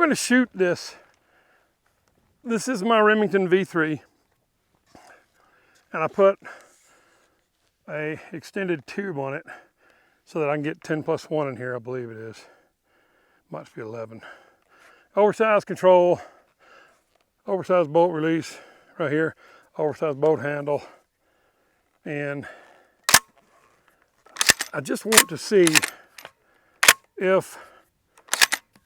going to shoot this. This is my Remington V3. And I put a extended tube on it so that I can get 10+1 in here, I believe it is. Might be 11. Oversized control, oversized bolt release right here, oversized bolt handle. And I just want to see if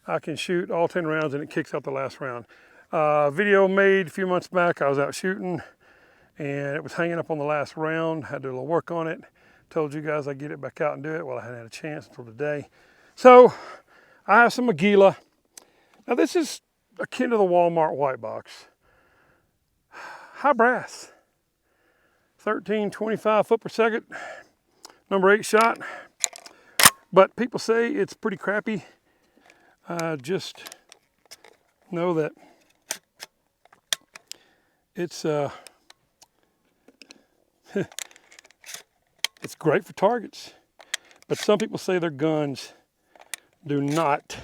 I can shoot all 10 rounds and it kicks out the last round. Video made a few months back, I was out shooting and it was hanging up on the last round. Had to do a little work on it. Told you guys I'd get it back out and do it. Well, I hadn't had a chance until today. So I have some Aguila. Now this is akin to the Walmart white box. High brass. 1325 foot per second. Number 8 shot. But people say it's pretty crappy. Just know that it's it's great for targets, but some people say their guns do not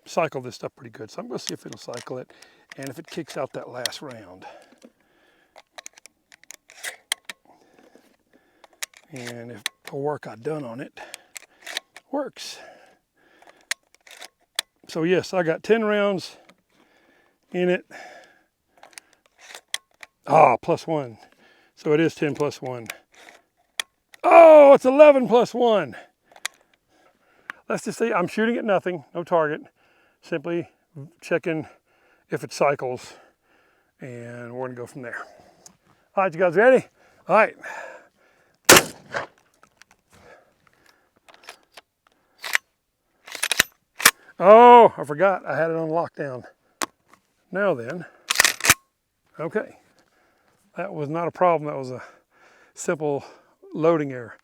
cycle this stuff pretty good. So I'm going to see if it'll cycle it and if it kicks out that last round. And if the work I've done on it works. So yes, I got 10 rounds in it. Ah, +1. So it is 10+1. Oh, it's 11+1. Let's just say I'm shooting at nothing, no target. Simply checking if it cycles. And we're gonna go from there. All right, you guys ready? All right. Oh, I forgot I had it on lockdown. Now then, okay. That was not a problem, that was a simple loading error.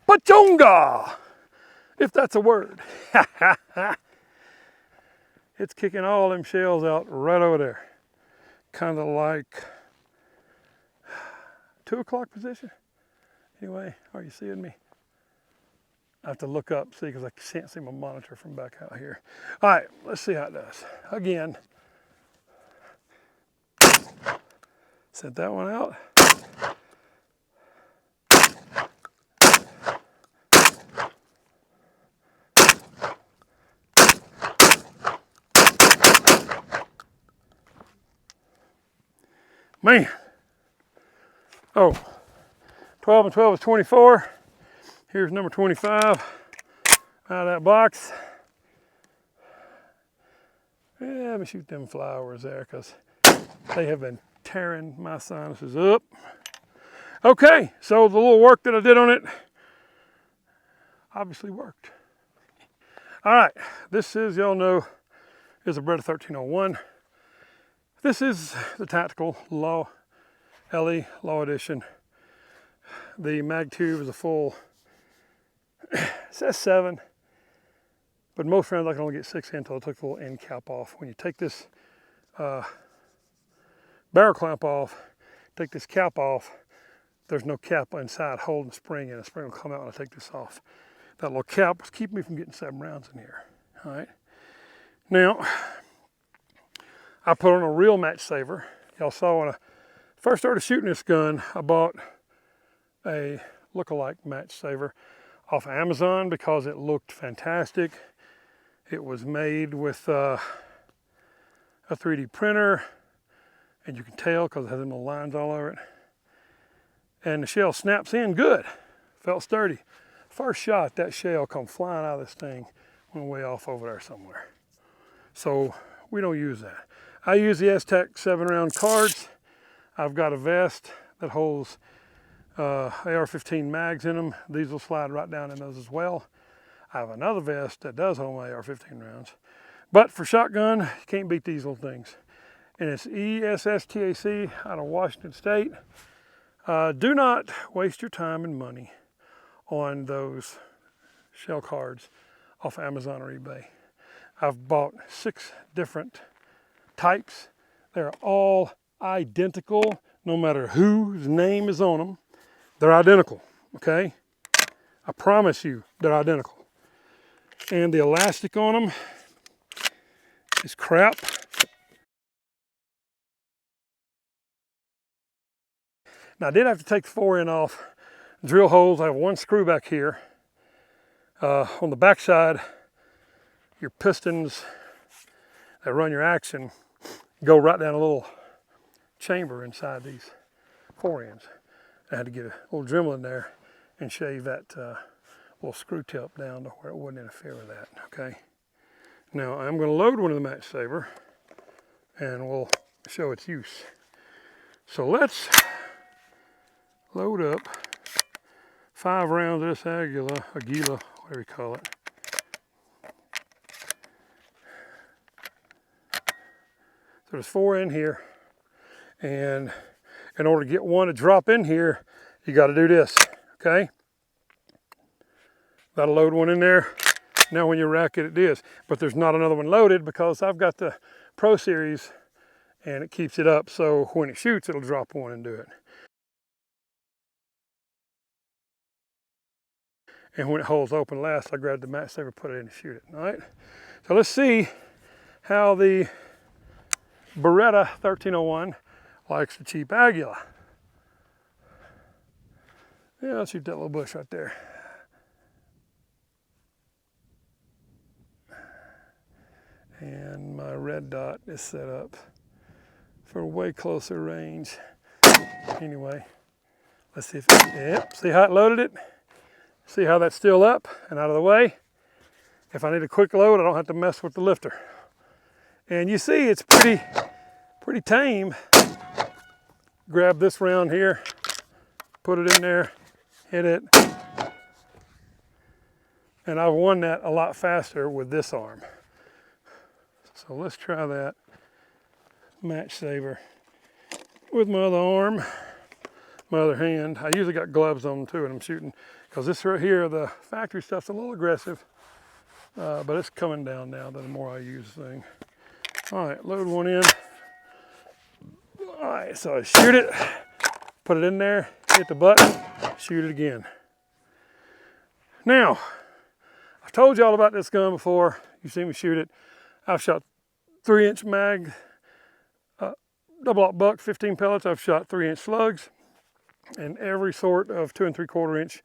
Pachonga! If that's a word. It's kicking all them shells out right over there. Kind of like 2 o'clock position. Anyway, are you seeing me? I have to look up, see, because I can't see my monitor from back out here. All right, let's see how it does. Again, set that one out. Man, oh, 12 and 12 is 24. Here's number 25 out of that box. Yeah, let me shoot them flowers there because they have been tearing my sinuses up. Okay, so the little work that I did on it obviously worked. All right, this is, y'all know, is a Beretta 1301. This is the Tactical Law LE Law Edition. The mag tube is a full, it says 7, but most rounds I can only get 6 in until I took the little end cap off. When you take this barrel clamp off, take this cap off, there's no cap inside holding the spring, and the spring will come out when I take this off. That little cap was keeping me from getting 7 rounds in here. All right. Now, I put on a real match saver. Y'all saw when I first started shooting this gun, I bought a look-alike match saver off Amazon because it looked fantastic. It was made with a 3D printer, and you can tell because it has them little lines all over it. And the shell snaps in good. Felt sturdy. First shot, that shell come flying out of this thing, went way off over there somewhere. So we don't use that. I use the S-Tech 7-round cards. I've got a vest that holds AR-15 mags in them. These will slide right down in those as well. I have another vest that does hold my AR-15 rounds. But for shotgun, you can't beat these little things. And it's ESSTAC out of Washington State. Do not waste your time and money on those shell cards off Amazon or eBay. I've bought 6 different types. They're all identical, no matter whose name is on them. They're identical, okay? I promise you, they're identical. And the elastic on them is crap. Now I did have to take the fore end off, drill holes. I have one screw back here. On the back side, your pistons that run your action go right down a little chamber inside these fore ends. I had to get a little Dremel in there and shave that little screw tip down to where it wouldn't interfere with that, okay? Now I'm gonna load one of the Match Saver and we'll show its use. So let's load up 5 rounds of this Aguila, whatever you call it. So there's 4 in here, and in order to get one to drop in here, you got to do this, okay? Got to load one in there. Now when you rack it, it is. But there's not another one loaded because I've got the Pro Series and it keeps it up, so when it shoots, it'll drop one and do it. And when it holds open last, I grabbed the Match Saver, put it in and shoot it, all right? So let's see how the Beretta 1301 likes the cheap Aguila. Yeah, let's shoot that little bush right there. And my red dot is set up for way closer range. Anyway, let's see if, yep, see how it loaded it? See how that's still up and out of the way? If I need a quick load, I don't have to mess with the lifter. And you see it's pretty tame. Grab this round here, put it in there, hit it. And I've won that a lot faster with this arm. So let's try that Match Saver with my other arm, my other hand. I usually got gloves on too when I'm shooting, because this right here, the factory stuff's a little aggressive, but it's coming down now the more I use the thing. All right, load one in. All right, so I shoot it, put it in there, hit the button, shoot it again. Now, I've told you all about this gun before. You've seen me shoot it. I've shot 3-inch mag, double-aught buck, 15 pellets. I've shot 3-inch slugs and every sort of 2 3/4 inch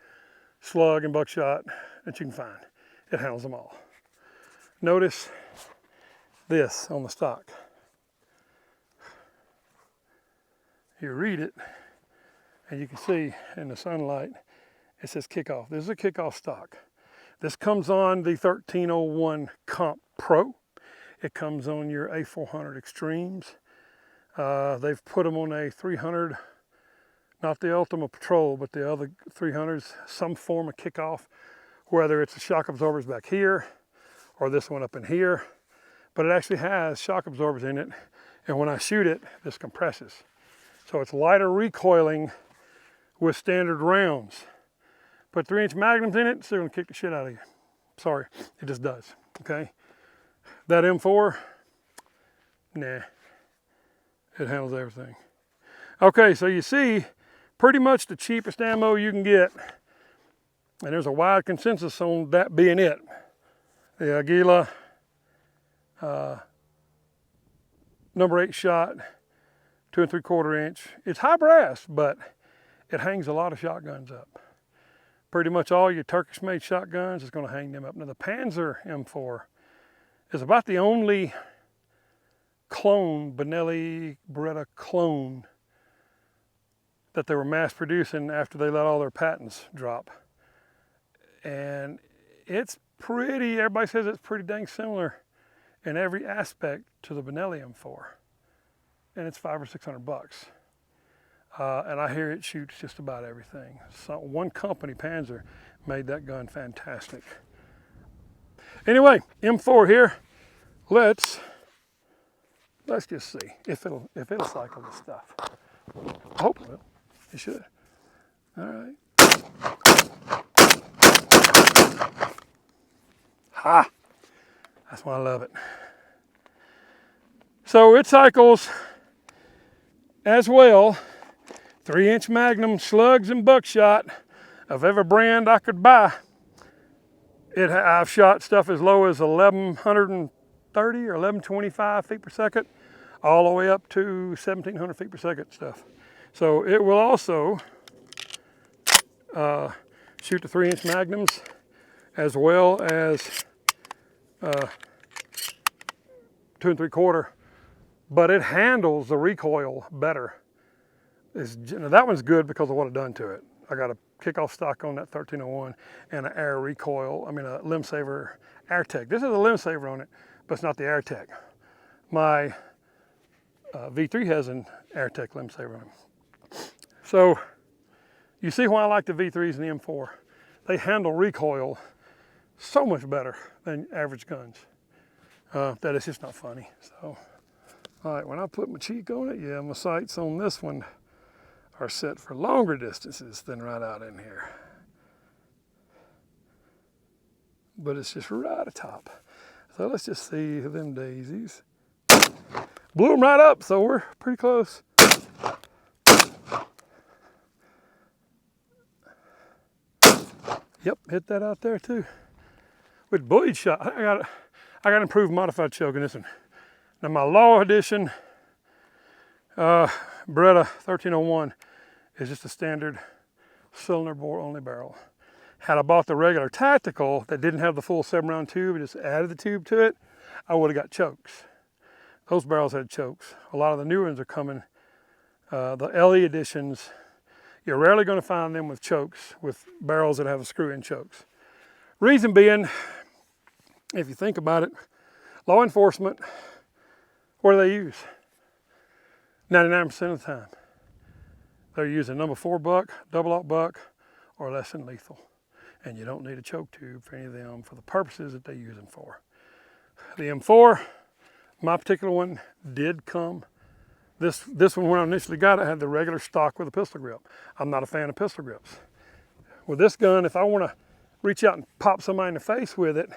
slug and buckshot that you can find. It handles them all. Notice this on the stock. You read it and you can see in the sunlight, it says Kickoff. This is a Kickoff stock. This comes on the 1301 Comp Pro. It comes on your A400 Extremes. They've put them on a 300, not the Ultima Patrol, but the other 300s, some form of Kickoff, whether it's the shock absorbers back here or this one up in here. But it actually has shock absorbers in it, and when I shoot it, this compresses. So it's lighter recoiling with standard rounds. Put 3-inch magnums in it, it's still gonna kick the shit out of you. Sorry, it just does, okay? That M4, nah, it handles everything. Okay, so you see, pretty much the cheapest ammo you can get, and there's a wide consensus on that being it. The Aguila number 8 shot, 2 3/4 inch. It's high brass, but it hangs a lot of shotguns up. Pretty much all your Turkish-made shotguns is going to hang them up. Now the Panzer M4 is about the only clone, Benelli Beretta clone, that they were mass producing after they let all their patents drop. And it's pretty, everybody says it's pretty dang similar in every aspect to the Benelli M4. And it's $500 or $600. And I hear it shoots just about everything. So one company, Panzer, made that gun fantastic. Anyway, M4 here. Let's just see if it'll cycle this stuff. I hope it will. It should. All right. Ha! That's why I love it. So it cycles as well. 3-inch Magnum slugs and buckshot. of every brand I could buy. I've shot stuff as low as 1,130 or 1,125 feet per second, all the way up to 1,700 feet per second stuff. So it will also shoot the 3-inch magnums as well as 2 3/4, but it handles the recoil better. That one's good because of what I've done to it. I got a kickoff stock on that 1301 and an air recoil, a Limb Saver AirTech. This is a Limb Saver on it, but it's not the AirTech. My V3 has an AirTech Limb Saver on it. So you see why I like the V3s and the M4. They handle recoil so much better than average guns. That it's just not funny. So, all right, when I put my cheek on it, yeah, my sights on this one are set for longer distances than right out in here. But it's just right atop. So let's just see them daisies. Blew them right up, so we're pretty close. Yep, hit that out there too. With Boyd shot, I got improved modified choke in this one. Now my Law Edition Beretta 1301 is just a standard cylinder bore only barrel. Had I bought the regular tactical that didn't have the full 7-round tube and just added the tube to it, I would have got chokes. Those barrels had chokes. A lot of the new ones are coming. The LE editions, you're rarely going to find them with chokes, with barrels that have a screw-in chokes. Reason being, if you think about it, law enforcement, what do they use? 99% of the time. They're using number 4 buck, double-aught buck, or less than lethal. And you don't need a choke tube for any of them for the purposes that they use them for. The M4, my particular one, did come. This one, when I initially got it, had the regular stock with a pistol grip. I'm not a fan of pistol grips. With this gun, if I want to reach out and pop somebody in the face with it,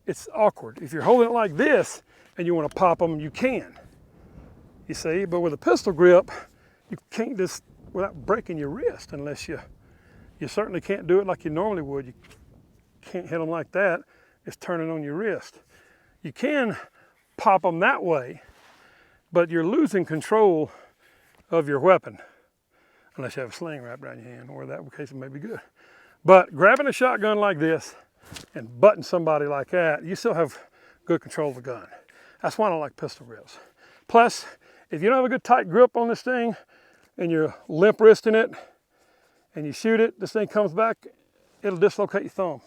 it's awkward. If you're holding it like this and you want to pop them, you can. You see, but with a pistol grip, you can't just, without breaking your wrist, unless you certainly can't do it like you normally would. You can't hit them like that. It's turning on your wrist. You can pop them that way, but you're losing control of your weapon, unless you have a sling wrapped around your hand, or that case it may be good. But grabbing a shotgun like this and butting somebody like that, you still have good control of the gun. That's why I don't like pistol grips. Plus, if you don't have a good tight grip on this thing and you're limp wristing it and you shoot it, this thing comes back, it'll dislocate your thumb.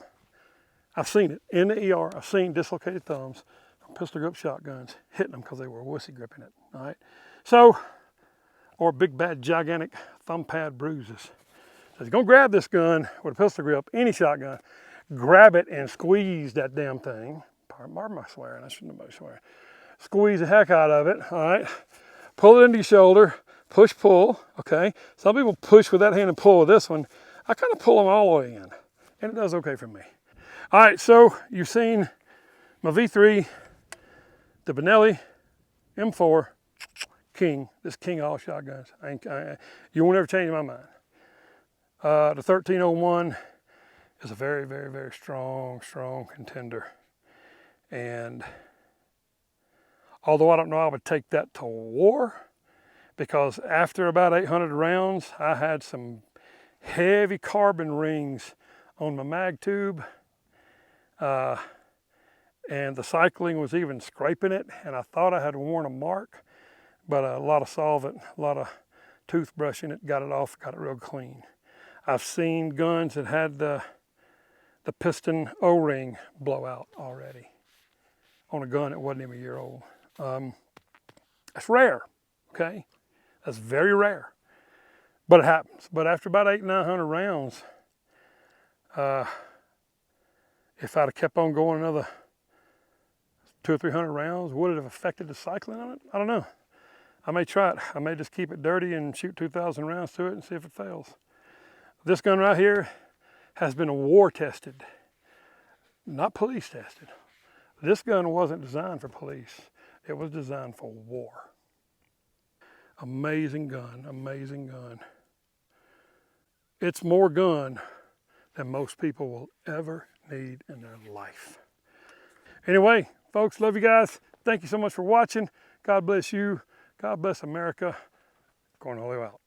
I've seen it in the ER. I've seen dislocated thumbs from pistol grip shotguns hitting them because they were wussy gripping it. All right, so, or big bad gigantic thumb pad bruises. So if you're gonna grab this gun with a pistol grip, any shotgun, grab it and squeeze that damn thing. Pardon my swearing, I shouldn't have been swearing. Squeeze the heck out of it, all right? Pull it into your shoulder, push, pull, okay? Some people push with that hand and pull with this one. I kind of pull them all the way in, and it does okay for me. All right, so you've seen my V3, the Benelli M4 King. This king of all shotguns. You won't ever change my mind. The 1301 is a very, very, very strong contender. And although I don't know I would take that to war, because after about 800 rounds, I had some heavy carbon rings on my mag tube. And the cycling was even scraping it, and I thought I had worn a mark, but a lot of solvent, a lot of toothbrushing it, got it off, got it real clean. I've seen guns that had the piston O-ring blow out already on a gun that wasn't even a year old. That's rare, okay? That's very rare, but it happens. But after about 800-900 rounds, if I'd have kept on going another 200 or 300 rounds, would it have affected the cycling on it? I don't know. I may try it. I may just keep it dirty and shoot 2,000 rounds to it and see if it fails. This gun right here has been war tested, not police tested. This gun wasn't designed for police. It was designed for war. Amazing gun, amazing gun. It's more gun than most people will ever need in their life. Anyway, folks, love you guys. Thank you so much for watching. God bless you. God bless America. Cornholio out.